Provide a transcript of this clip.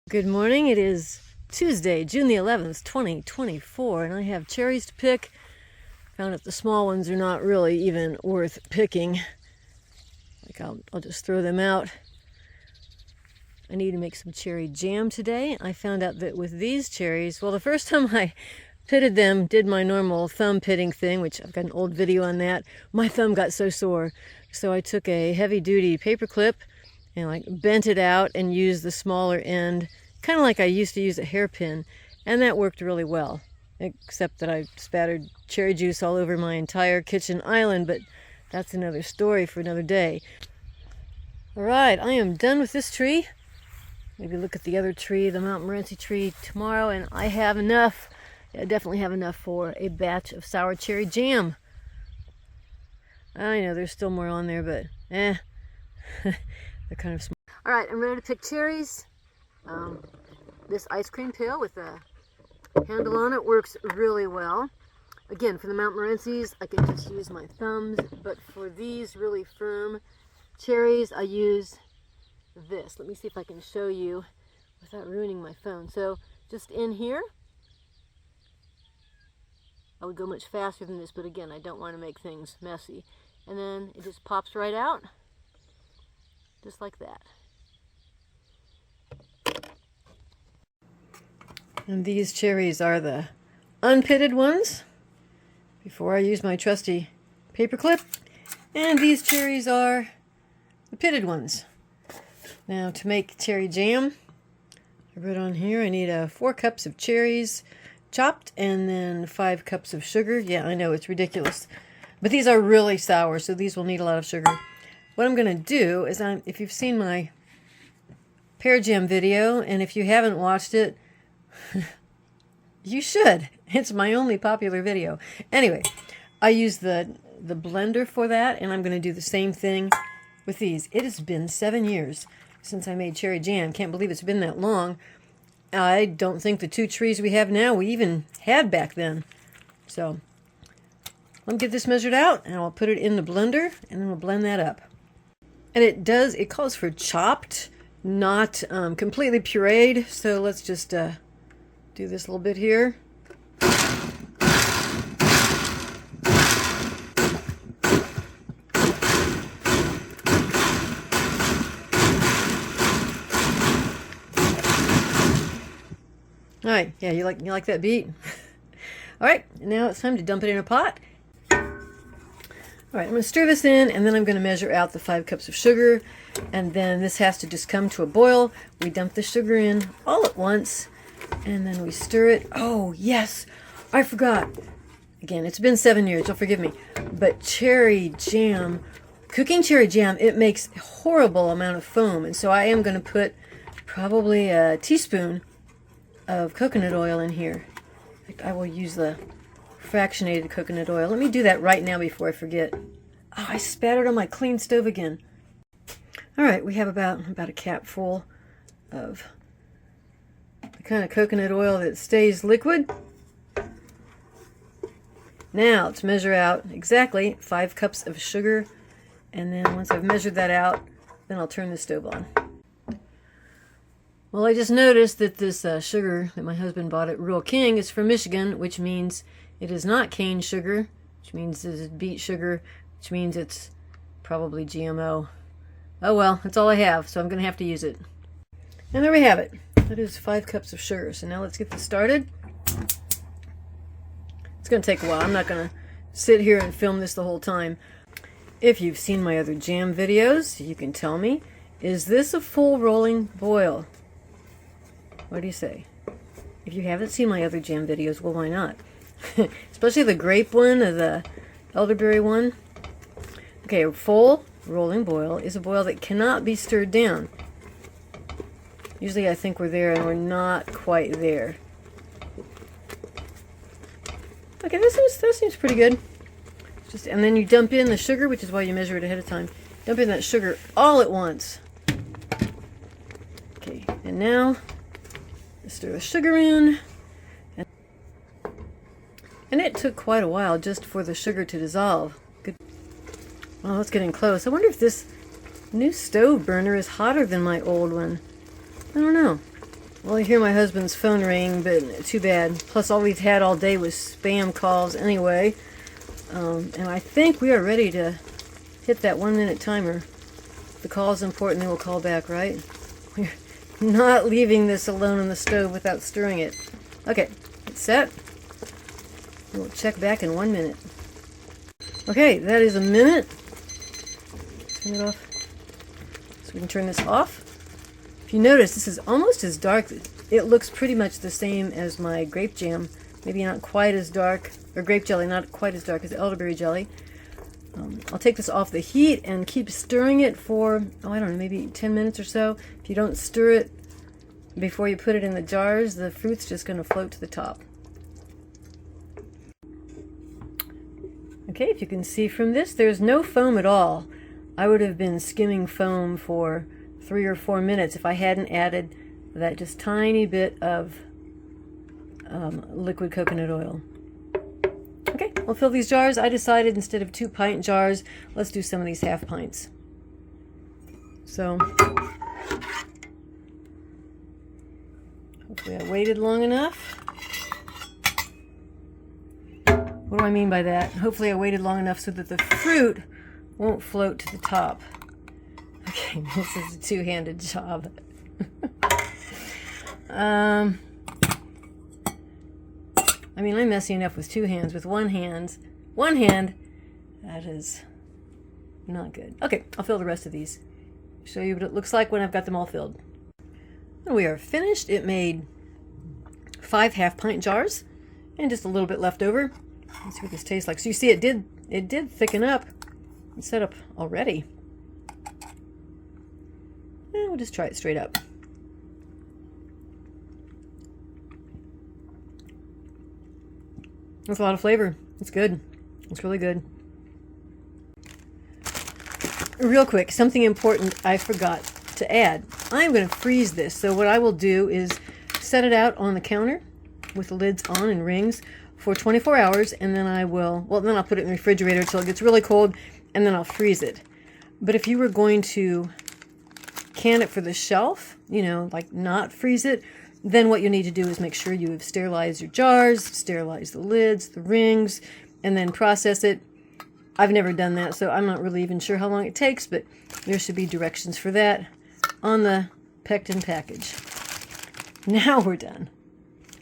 Good morning. It is Tuesday, June the 11th, 2024, and I have cherries to pick. Found out the small ones are not really even worth picking. I'll just throw them out. I need to make some cherry jam today. I found out that with these cherries, well, the first time I pitted them, did my normal thumb pitting thing, which I've got an old video on that, my thumb got so sore. So I took a heavy-duty paper clip and bent it out and used the smaller end, kind of like I used to use a hairpin, and that worked really well, except that I spattered cherry juice all over my entire kitchen island, but that's another story for another day. All right, I am done with this tree. Maybe look at the other tree, the Mount Morenci tree, tomorrow, and I have enough. I definitely have enough for a batch of sour cherry jam. I know there's still more on there, but they're kind of small. All right, I'm ready to pick cherries. This ice cream pail with a handle on it works really well. Again, for the Mount Morencis, I can just use my thumbs, but for these really firm cherries, I use this. Let me see if I can show you without ruining my phone. So just in here, I would go much faster than this, but again, I don't want to make things messy. And then it just pops right out, just like that. And these cherries are the unpitted ones, before I use my trusty paper clip. And these cherries are the pitted ones. Now to make cherry jam, I wrote on here I need 4 cups of cherries chopped and then 5 cups of sugar. Yeah, I know, it's ridiculous. But these are really sour, so these will need a lot of sugar. What I'm going to do is, if you've seen my pear jam video, and if you haven't watched it, you should. It's my only popular video. Anyway, I use the blender for that, and I'm going to do the same thing with these. It has been 7 years since I made cherry jam. Can't believe it's been that long. I don't think the 2 trees we have now we even had back then. So let me get this measured out, and I'll put it in the blender, and then we'll blend that up. And it calls for chopped, not completely pureed. So let's just do this a little bit here. All right, yeah, you like that beat? All right, now it's time to dump it in a pot. All right, I'm going to stir this in, and then I'm going to measure out the 5 cups of sugar, and then this has to just come to a boil. We dump the sugar in all at once, and then we stir it. Oh, yes, I forgot. Again, it's been 7 years, you'll forgive me. But cherry jam, cooking cherry jam, it makes a horrible amount of foam, and so I am going to put probably a teaspoon of coconut oil in here. I will use the fractionated coconut oil. Let me do that right now before I forget. Oh, I spattered on my clean stove again. All right, we have about a cap full of the kind of coconut oil that stays liquid. Now let's measure out exactly 5 cups of sugar, and then once I've measured that out, then I'll turn the stove on. Well, I just noticed that this sugar that my husband bought at Rural King is from Michigan, which means it is not cane sugar, which means it's beet sugar, which means it's probably GMO. Oh well, that's all I have, so I'm going to have to use it. And there we have it. That is 5 cups of sugar. So now let's get this started. It's going to take a while. I'm not going to sit here and film this the whole time. If you've seen my other jam videos, you can tell me, is this a full rolling boil? What do you say? If you haven't seen my other jam videos, well, why not? Especially the grape one or the elderberry one. Okay, a full rolling boil is a boil that cannot be stirred down. Usually I think we're there, and we're not quite there. Okay, that seems pretty good. And then you dump in the sugar, which is why you measure it ahead of time. Dump in that sugar all at once. Okay, and now stir the sugar in. And it took quite a while just for the sugar to dissolve. Good. Well, it's getting close. I wonder if this new stove burner is hotter than my old one. I don't know. Well, I hear my husband's phone ring, but too bad. Plus, all we've had all day was spam calls anyway. And I think we are ready to hit that 1-minute timer. If the call is important, then we'll call back, right? We're not leaving this alone on the stove without stirring it. Okay, it's set. We'll check back in 1 minute. Okay, that is a minute. Turn it off. So we can turn this off. If you notice, this is almost as dark. It looks pretty much the same as my grape jam. Maybe not quite as dark, or grape jelly, not quite as dark as elderberry jelly. I'll take this off the heat and keep stirring it for, I don't know, maybe 10 minutes or so. If you don't stir it before you put it in the jars, the fruit's just going to float to the top. Okay, if you can see from this, there's no foam at all. I would have been skimming foam for 3 or 4 minutes if I hadn't added that just tiny bit of liquid coconut oil. Okay, we'll fill these jars. I decided instead of 2-pint jars, let's do some of these half-pints. So, hopefully I waited long enough. What do I mean by that? Hopefully I waited long enough so that the fruit won't float to the top. Okay, this is a two-handed job. I mean, I'm messy enough with 2 hands. With one hand, that is not good. Okay, I'll fill the rest of these. Show you what it looks like when I've got them all filled. And we are finished. It made 5 half-pint jars and just a little bit left over. Let's see what this tastes like. So you see, it did thicken up and set up already. And we'll just try it straight up. That's a lot of flavor. It's good. It's really good. Real quick, something important I forgot to add. I'm going to freeze this. So what I will do is set it out on the counter with the lids on and rings for 24 hours, and then I will, well, then I'll put it in the refrigerator until it gets really cold, and then I'll freeze it. But if you were going to can it for the shelf, you know, like not freeze it, then what you need to do is make sure you have sterilized your jars, sterilize the lids, the rings, and then process it. I've never done that, so I'm not really even sure how long it takes, but there should be directions for that on the pectin package. Now we're done.